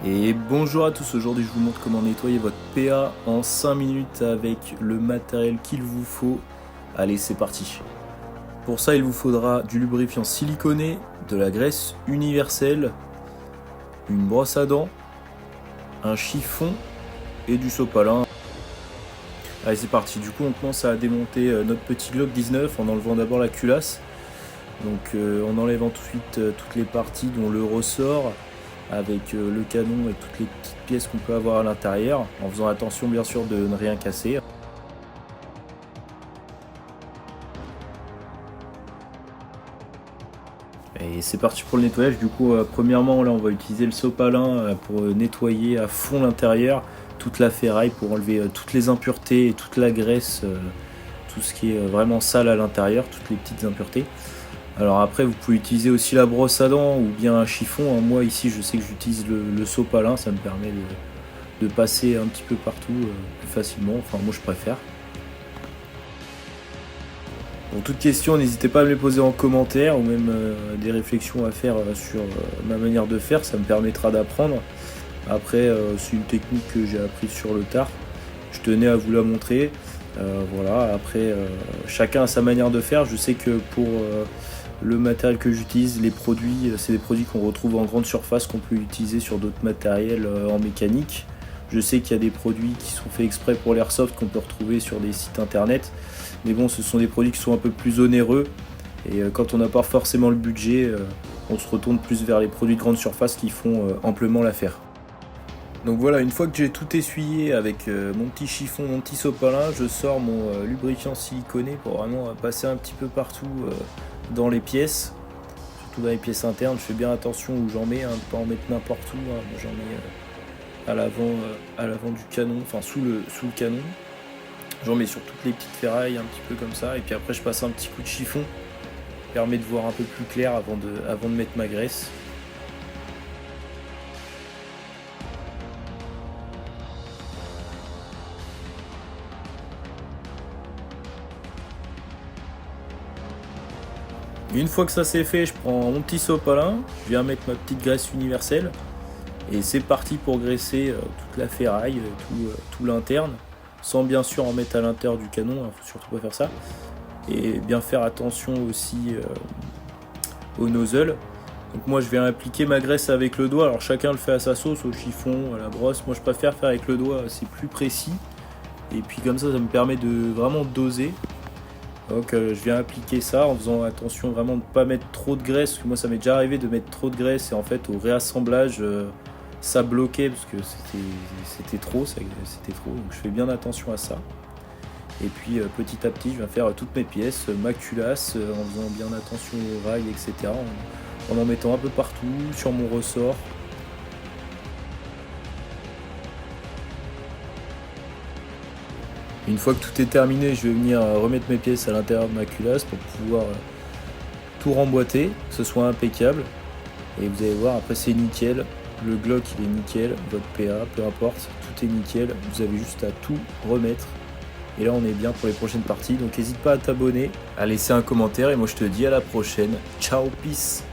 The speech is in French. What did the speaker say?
Et bonjour à tous, aujourd'hui je vous montre comment nettoyer votre PA en 5 minutes avec le matériel qu'il vous faut. Allez, c'est parti. Pour ça il vous faudra du lubrifiant siliconé, de la graisse universelle, une brosse à dents, un chiffon et du sopalin. Allez, c'est parti, du coup on commence à démonter notre petit Glock 19 en enlevant d'abord la culasse. Donc en enlevant ensuite toutes les parties dont le ressort, avec le canon et toutes les petites pièces qu'on peut avoir à l'intérieur, en faisant attention bien sûr de ne rien casser. Et c'est parti pour le nettoyage. Du coup, premièrement là on va utiliser le sopalin pour nettoyer à fond l'intérieur, toute la ferraille, pour enlever toutes les impuretés et toute la graisse, tout ce qui est vraiment sale à l'intérieur, toutes les petites impuretés. Alors après vous pouvez utiliser aussi la brosse à dents ou bien un chiffon. Moi ici je sais que j'utilise le sopalin, ça me permet de passer un petit peu partout plus facilement, enfin moi je préfère. Pour toute question n'hésitez pas à me les poser en commentaire ou même des réflexions à faire sur ma manière de faire, ça me permettra d'apprendre. Après c'est une technique que j'ai apprise sur le tard, je tenais à vous la montrer. Voilà, après chacun a sa manière de faire. Je sais que pour le matériel que j'utilise, les produits, c'est des produits qu'on retrouve en grande surface, qu'on peut utiliser sur d'autres matériels en mécanique. Je sais qu'il y a des produits qui sont faits exprès pour l'airsoft qu'on peut retrouver sur des sites internet. Mais bon, ce sont des produits qui sont un peu plus onéreux. Et quand on n'a pas forcément le budget, on se retourne plus vers les produits de grande surface qui font amplement l'affaire. Donc voilà, une fois que j'ai tout essuyé avec mon petit chiffon, mon petit sopalin, je sors mon lubrifiant siliconé pour vraiment passer un petit peu partout dans les pièces, surtout dans les pièces internes. Je fais bien attention où j'en mets, pas en mettre n'importe où. Moi j'en mets à l'avant du canon, enfin sous le canon. J'en mets sur toutes les petites ferrailles, un petit peu comme ça, et puis après je passe un petit coup de chiffon, permet de voir un peu plus clair avant de mettre ma graisse. Une fois que ça c'est fait, je prends mon petit sopalin, je viens mettre ma petite graisse universelle et c'est parti pour graisser toute la ferraille, tout l'interne, sans bien sûr en mettre à l'intérieur du canon, faut surtout pas faire ça. Et bien faire attention aussi au nozzle. Donc moi je viens appliquer ma graisse avec le doigt, alors chacun le fait à sa sauce, au chiffon, à la brosse. Moi je préfère faire avec le doigt, c'est plus précis. Et puis comme ça me permet de vraiment doser. Donc je viens appliquer ça en faisant attention vraiment de ne pas mettre trop de graisse, parce que moi ça m'est déjà arrivé de mettre trop de graisse et en fait au réassemblage ça bloquait parce que c'était trop, donc je fais bien attention à ça. Et puis petit à petit je viens faire toutes mes pièces, ma culasse, en faisant bien attention aux rails, etc. En mettant un peu partout, sur mon ressort. Une fois que tout est terminé, je vais venir remettre mes pièces à l'intérieur de ma culasse pour pouvoir tout remboîter, que ce soit impeccable. Et vous allez voir, après c'est nickel. Le Glock il est nickel, votre PA, peu importe, tout est nickel. Vous avez juste à tout remettre. Et là on est bien pour les prochaines parties. Donc n'hésite pas à t'abonner, à laisser un commentaire et moi je te dis à la prochaine. Ciao, peace.